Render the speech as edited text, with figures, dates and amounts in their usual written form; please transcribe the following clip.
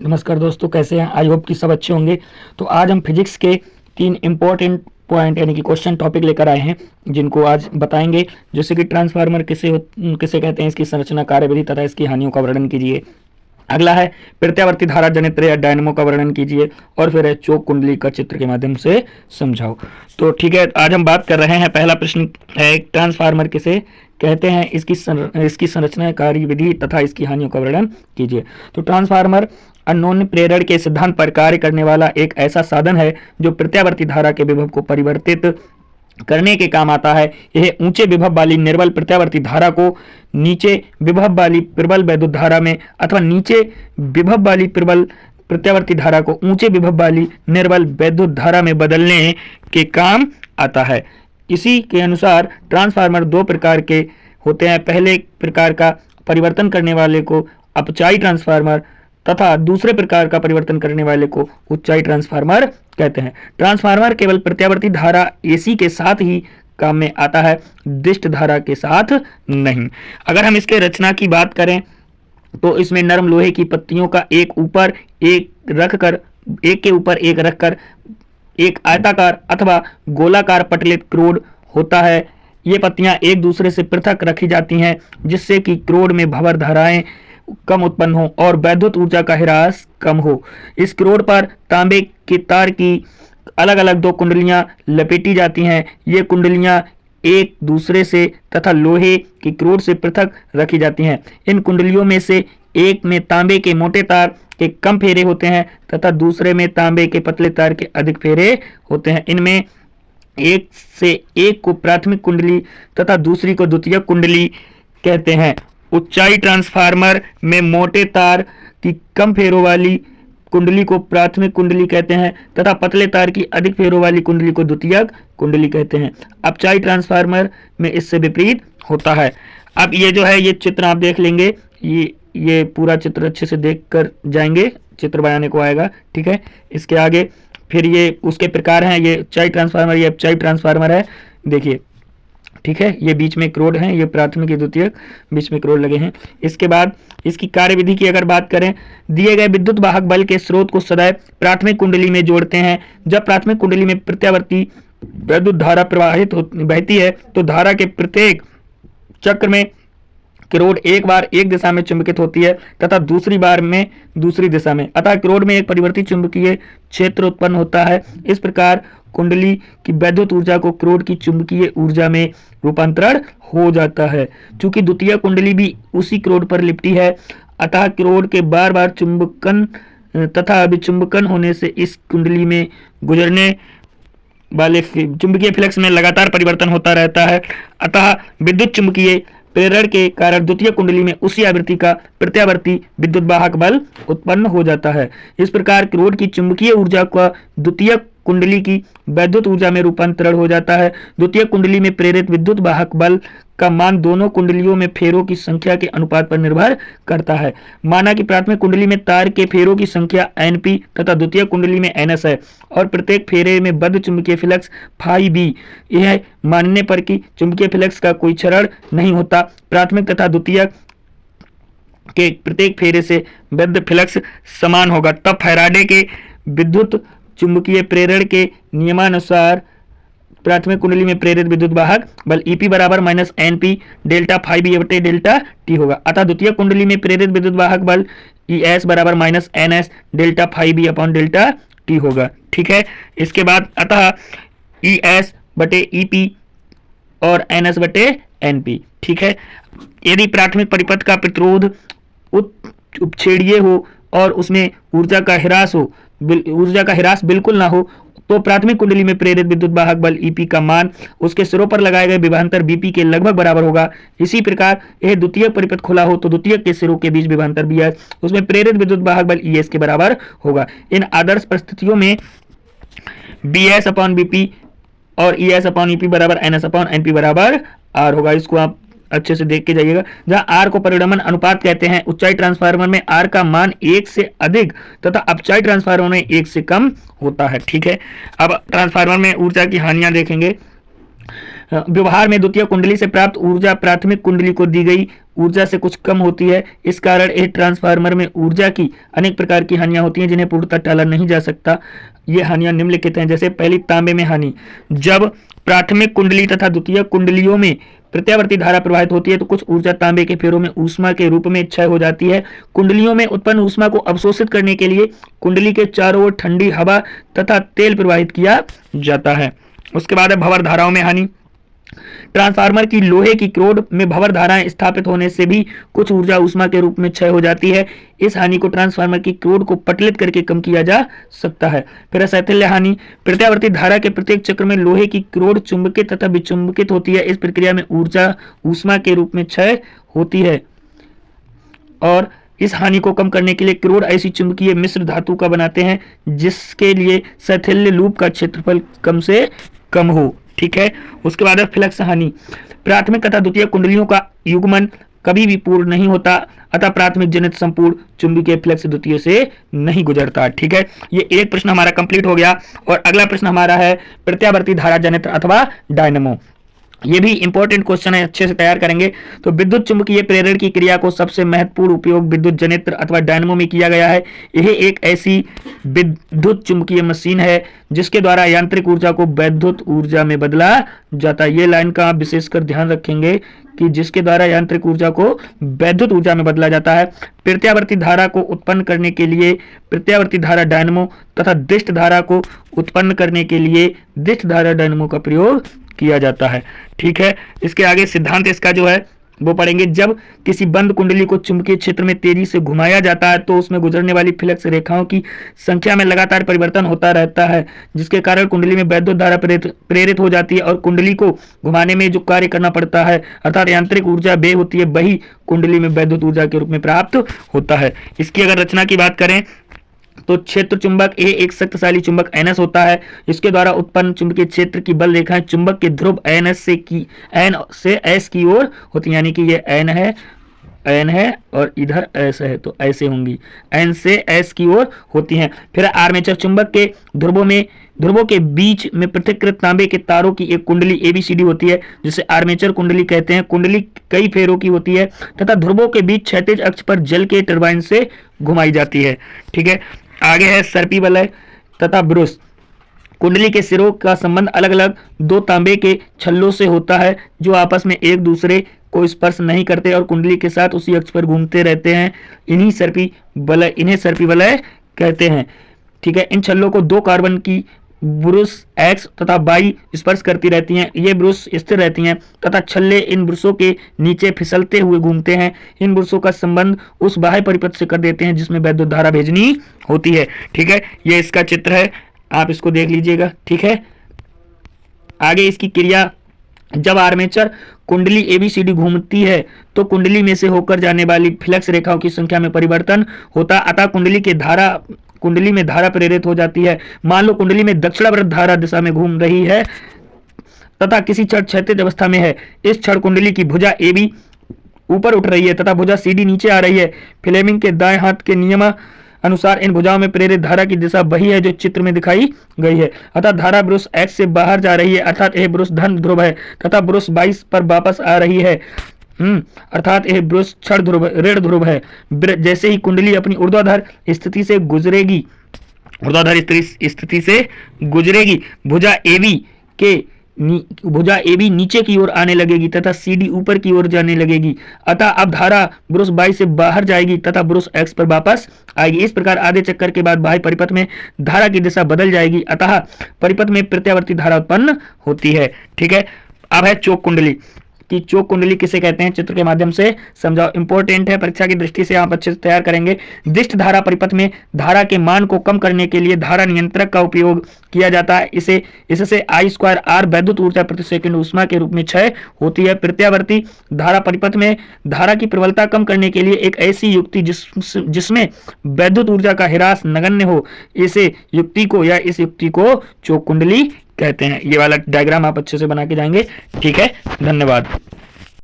नमस्कार दोस्तों, कैसे हैं? आई होप कि सब अच्छे होंगे। तो आज हम फिजिक्स के 3 इम्पोर्टेंट पॉइंट यानी कि क्वेश्चन टॉपिक लेकर आए हैं, जिनको आज बताएंगे। जैसे कि ट्रांसफार्मर किसे कहते हैं, इसकी संरचना, कार्यविधि तथा इसकी हानियों का वर्णन कीजिए। अगला है प्रत्यावर्ती धारा जनित्र या डायनेमो का वर्णन कीजिए। और फिर है चौक कुंडली का चित्र के माध्यम से समझाओ। तो ठीक है, आज हम बात कर रहे हैं। पहला प्रश्न है ट्रांसफार्मर किसे कहते हैं, इसकी संरचना, कार्यविधि तथा इसकी हानियों का वर्णन कीजिए। तो ट्रांसफार्मर अनोन्य प्रेरण के सिद्धांत पर कार्य करने वाला एक ऐसा साधन है जो प्रत्यावर्ती धारा के विभव को परिवर्तित करने के काम आता है। यह ऊंचे विभव वाली निर्बल प्रत्यावर्ती धारा को नीचे विभव वाली प्रबल वैद्युत धारा में अथवा नीचे विभव वाली प्रबल प्रत्यावर्ती धारा को ऊंचे विभव वाली निर्बल वैद्युत धारा में बदलने के काम आता है। इसी के अनुसार ट्रांसफार्मर दो प्रकार के होते हैं। पहले प्रकार का परिवर्तन करने वाले को अपचाई ट्रांसफार्मर तथा दूसरे प्रकार का परिवर्तन करने वाले को उच्चाई ट्रांसफार्मर कहते हैं। ट्रांसफार्मर केवल प्रत्यावर्ती धारा एसी के साथ ही काम में आता है, दिष्ट धारा के साथ नहीं। अगर हम इसके रचना की बात करें तो इसमें नरम लोहे की पत्तियों का एक के ऊपर एक रखकर एक आयताकार अथवा गोलाकार पटलित क्रोड होता है। ये पत्तियां एक दूसरे से पृथक रखी जाती हैं, जिससे कि क्रोड में भंवर धाराएं कम उत्पन्न हो और वैद्युत ऊर्जा का ह्रास कम हो। इस क्रोड पर तांबे के तार की अलग अलग दो कुंडलियां लपेटी जाती हैं। ये कुंडलियां एक दूसरे से तथा लोहे की क्रोड से पृथक रखी जाती हैं। इन कुंडलियों में से एक में तांबे के मोटे तार के कम फेरे होते हैं तथा दूसरे में तांबे के पतले तार के अधिक फेरे होते हैं। इनमें एक से एक को प्राथमिक कुंडली तथा दूसरी को द्वितीयक कुंडली कहते हैं। उच्चाई ट्रांसफार्मर में मोटे तार की कम फेरों वाली कुंडली को प्राथमिक कुंडली कहते हैं तथा पतले तार की अधिक फेरों वाली कुंडली को द्वितीयक कुंडली कहते हैं। अपचाई ट्रांसफार्मर में इससे विपरीत होता है। अब ये जो है, ये चित्र आप देख लेंगे, ये पूरा चित्र अच्छे से देख कर जाएंगे, चित्र बनाने को आएगा। ठीक है, इसके आगे फिर ये उसके प्रकार हैं। ये उच्चाई ट्रांसफार्मर, ये अपचाई ट्रांसफार्मर है, देखिए। ठीक है, ये बीच में क्रोड है, ये प्राथमिक द्वितीयक, बीच में क्रोड लगे हैं। इसके बाद इसकी कार्यविधि की अगर बात करें, दिए गए विद्युत वाहक बल के स्रोत को सदैव प्राथमिक कुंडली में जोड़ते हैं। जब प्राथमिक कुंडली में प्रत्यावर्ती वैद्युत धारा बहती है तो धारा के प्रत्येक चक्र में क्रोड एक बार एक दिशा में चुंबकित होती है तथा दूसरी बार में दूसरी दिशा में, अतः क्रोड में एक परिवर्ती चुंबकीय क्षेत्र उत्पन्न होता है। इस प्रकार कुंडली की वैद्युत ऊर्जा को क्रोड की चुंबकीय ऊर्जा में रूपांतरण हो जाता है। चूंकि द्वितीय कुंडली भी उसी क्रोड पर लिपटी है, अतः क्रोड के बार बार चुंबकन तथा विचुंबकन होने से इस कुंडली में गुजरने वाले चुंबकीय फ्लक्स में लगातार परिवर्तन होता रहता है। अतः विद्युत चुंबकीय प्रेरण के कारण द्वितीय कुंडली में उसी आवृत्ति का प्रत्यावर्ती विद्युत वाहक बल उत्पन्न हो जाता है। इस प्रकार क्रोड की चुंबकीय ऊर्जा का द्वितीय कुंडली की वैद्युत ऊर्जा में रूपांतरण हो जाता है। द्वितीय कुंडली में प्रेरित विद्युत वाहक बल का मान दोनों कुंडलियों में फेरों की संख्या के अनुपात पर निर्भर करता है। माना कि प्राथमिक कुंडली में तार के फेरों की संख्या Np तथा द्वितीय कुंडली में Ns है और प्रत्येक फेरे में बद्ध चुंबकीय फ्लक्स φb। यह मानने पर कि चुंबकीय फ्लक्स का कोई क्षरण नहीं होता, प्राथमिक तथा द्वितीय के प्रत्येक फेरे से बद्ध फ्लक्स समान होगा, तब फैराडे के विद्युत चुंबकीय प्रेरण के नियमानुसार प्राथमिक कुंडली में प्रेरित विद्युत वाहक बल EP बराबर माइनस NP डेल्टा φb बटे डेल्टा T होगा। अतः द्वितीय कुंडली में प्रेरित विद्युत वाहक बल ES बराबर minus NS delta φb upon delta T होगा। ठीक है, इसके बाद अतः ES बटे EP और NS बटे NP। ठीक है, यदि प्राथमिक परिपथ का प्रतिरोध उपछेदीय हो और उसमें ऊर्जा का ह्रास बिल्कुल ना हो तो प्राथमिक कुंडली में प्रेरित विद्युत वाहक बल EP का मान उसके सिरों पर लगाए गए विभवांतर BP के लगभग बराबर होगा। इसी प्रकार यह द्वितीय परिपथ खुला हो तो द्वितीय के सिरों के बीच विभवांतर BS उसमें प्रेरित विद्युत वाहक बल ES के बराबर होगा। इन आदर्श परिस्थितियों में BS अपॉन BP और ES अपॉन EP बराबर NS अपॉन NP बराबर R होगा। इसको आप अच्छे से देख के जाइएगा। जहां R को परिणमन अनुपात कहते हैं, उच्चाई ट्रांसफार्मर में R का मान 1 से अधिक तथा अपचाई ट्रांसफार्मर में 1 से कम होता है। ठीक है, अब ट्रांसफार्मर में ऊर्जा की हानियां देखेंगे। व्यवहार में द्वितीय कुंडली से प्राप्त ऊर्जा प्राथमिक कुंडली को दी गई ऊर्जा से कुछ कम होती है। इस कारण एक ट्रांसफार्मर में ऊर्जा की अनेक प्रकार की हानियां होती हैं जिन्हें पूर्णतः टाला नहीं जा सकता। ये हानियां निम्नलिखित हैं। जैसे पहली, तांबे में हानि। जब प्राथमिक कुंडली तथा द्वितीयक कुंडलियों में प्रत्यावर्ती धारा प्रवाहित होती है तो कुछ ऊर्जा तांबे के फेरों में ऊष्मा के रूप में क्षय हो जाती है। कुंडलियों में उत्पन्न ऊष्मा को अवशोषित करने के लिए कुंडली के चारों ओर ठंडी हवा तथा तेल प्रवाहित किया जाता है। उसके बाद है भंवर धाराओं में हानि। ट्रांसफार्मर की लोहे की क्रोड में भंवर धाराएं स्थापित होने से भी कुछ ऊर्जा ऊष्मा के रूप में क्षय हो जाती है। इस हानि को ट्रांसफार्मर की क्रोड को पटलित करके कम किया जा सकता है। फिर शैथिल्य हानि। प्रत्यावर्ती धारा के प्रत्येक चक्र में लोहे की क्रोड चुंबकित तथा विचुंबकित होती है। इस प्रक्रिया में ऊर्जा ऊष्मा के रूप में क्षय होती है और इस हानि को कम करने के लिए क्रोड ऐसी चुंबकीय मिश्र धातु का बनाते हैं जिसके लिए शैथिल्य लूप का क्षेत्रफल कम से कम हो। ठीक है। उसके बाद फ्लक्स हानि। प्राथमिक तथा द्वितीय कुंडलियों का युग्मन कभी भी पूर्ण नहीं होता, अतः प्राथमिक जनित संपूर्ण चुंबकीय फ्लक्स द्वितीय से नहीं गुजरता। ठीक है। ये एक प्रश्न हमारा कंप्लीट हो गया और अगला प्रश्न हमारा है प्रत्यावर्ती धारा जनित्र अथवा डायनमो। ये भी इंपॉर्टेंट क्वेश्चन है, अच्छे से तैयार करेंगे। तो विद्युत चुंबकीय प्रेरण की क्रिया को सबसे महत्वपूर्ण उपयोग विद्युत जनित्र अथवा डायनमो में किया गया है। यह एक ऐसी विद्युत चुंबकीय मशीन है जिसके द्वारा यांत्रिक ऊर्जा को वैद्युत ऊर्जा में बदला जाता है। ये लाइन का आप विशेषकर ध्यान रखेंगे कि जिसके द्वारा यांत्रिक ऊर्जा को वैद्युत ऊर्जा में बदला जाता है। प्रत्यावर्ती धारा को उत्पन्न करने के लिए प्रत्यावर्ती धारा डायनमो तथा दिष्ट धारा को उत्पन्न करने के लिए दिष्ट धारा डायनमो का प्रयोग किया जाता है। ठीक है। इसके आगे सिद्धांत इसका जो है वो पढ़ेंगे। जब किसी बंद कुंडली को चुंबकीय क्षेत्र में तेजी से घुमाया जाता है तो उसमें गुजरने वाली फ्लक्स रेखाओं की संख्या में लगातार परिवर्तन होता रहता है जिसके कारण कुंडली में वैद्युत धारा प्रेरित हो जाती है और कुंडली को घुमाने में जो कार्य करना पड़ता है अर्थात यांत्रिक ऊर्जा व्यय होती है वही कुंडली में वैद्युत ऊर्जा के रूप में प्राप्त होता है। इसकी अगर रचना की बात करें तो क्षेत्र चुंबक ए एक शक्तिशाली चुंबक NS होता है। इसके द्वारा उत्पन्न चुंबकीय क्षेत्र की बल रेखाएं चुंबक के ध्रुव N से S की ओर होती है, यानी कि ये N है और इधर S है तो ऐसे होंगी, N से S की ओर होती हैं। फिर आर्मेचर चुंबक के ध्रुवों के बीच में पृथक्कृत तांबे के तारों की एक कुंडली ABCD होती है जिसे आर्मेचर कुंडली कहते हैं। कुंडली कई फेरों की होती है तथा ध्रुवों के बीच क्षैतिज अक्ष पर जल के टरबाइन से घुमाई जाती है। ठीक है। आगे है सर्पी वलय तथा ब्रुश। कुंडली के सिरों का संबंध अलग अलग दो तांबे के छल्लों से होता है जो आपस में एक दूसरे को स्पर्श नहीं करते और कुंडली के साथ उसी अक्ष पर घूमते रहते हैं। इन्हें सर्पी वलय कहते हैं। ठीक है। इन छल्लों को दो कार्बन की ब्रुश X तथा Y स्पर्श करती रहती हैं। ये ब्रुश स्थिर रहती हैं तथा छल्ले इन ब्रुशों के नीचे फिसलते हुए घूमते हैं। इन ब्रुशों का संबंध उस बाह्य परिपथ से कर देते हैं जिसमें वैद्युत धारा भेजनी होती है। ठीक है। ये इसका चित्र है, आप इसको देख लीजिएगा। ठीक है। आगे इसकी क्रिया। जब आर्मेचर कुंडली ABCD घूमती है तो कुंडली में से होकर जाने वाली फ्लक्स रेखाओं की संख्या में परिवर्तन होता है अतः कुंडली में धारा प्रेरित हो जाती है। मान लो कुंडली में दक्षिणावर्त धारा दिशा में घूम रही है तथा किसी क्षण क्षैतिज अवस्था में है। इस क्षण कुंडली की भुजा AB ऊपर उठ रही है तथा भुजा CD नीचे आ रही है। फ्लेमिंग के दाएं हाथ के नियम अनुसार इन भुजाओं में प्रेरित धारा की दिशा वही है जो चित्र में दिखाई गई है। अतः धारा ब्रुश X से बाहर जा रही है अर्थात यह ब्रुश धन ध्रुव है तथा ब्रुश 22 पर वापस आ रही है अर्थात यह ब्रुश ऋण ध्रुव है। जैसे ही कुंडली अपनी ऊर्ध्वाधर स्थिति से गुजरेगी भुजा AB नीचे की ओर आने लगेगी तथा CD ऊपर की ओर जाने लगेगी। अतः अब धारा ब्रुश 22 से बाहर जाएगी तथा ब्रुश X पर वापस आएगी। इस प्रकार आधे चक्कर के बाद बाह्य परिपथ में धारा की दिशा बदल जाएगी अतः परिपथ में प्रत्यावर्ती धारा उत्पन्न होती है। ठीक है। अब है चोक कुंडली कि चोक कुंडली किसे कहते हैं, चित्र के माध्यम से समझाओ। इंपॉर्टेंट है, परीक्षा की दृष्टि से आप अच्छे से तैयार करेंगे। दिष्ट धारा परिपथ में धारा के मान को कम करने के लिए धारा नियंत्रक का उपयोग किया जाता है। इससे I²R वैद्युत ऊर्जा प्रति सेकंड ऊष्मा के रूप में क्षय होती है। प्रत्यावर्ती धारा परिपथ में धारा की प्रबलता कम करने के लिए एक ऐसी युक्ति जिसमें वैद्युत ऊर्जा का ह्रास नगण्य हो, इस युक्ति को चोक कुंडली कहते हैं। ये वाला डायग्राम आप अच्छे से बना के जाएंगे। ठीक है। धन्यवाद।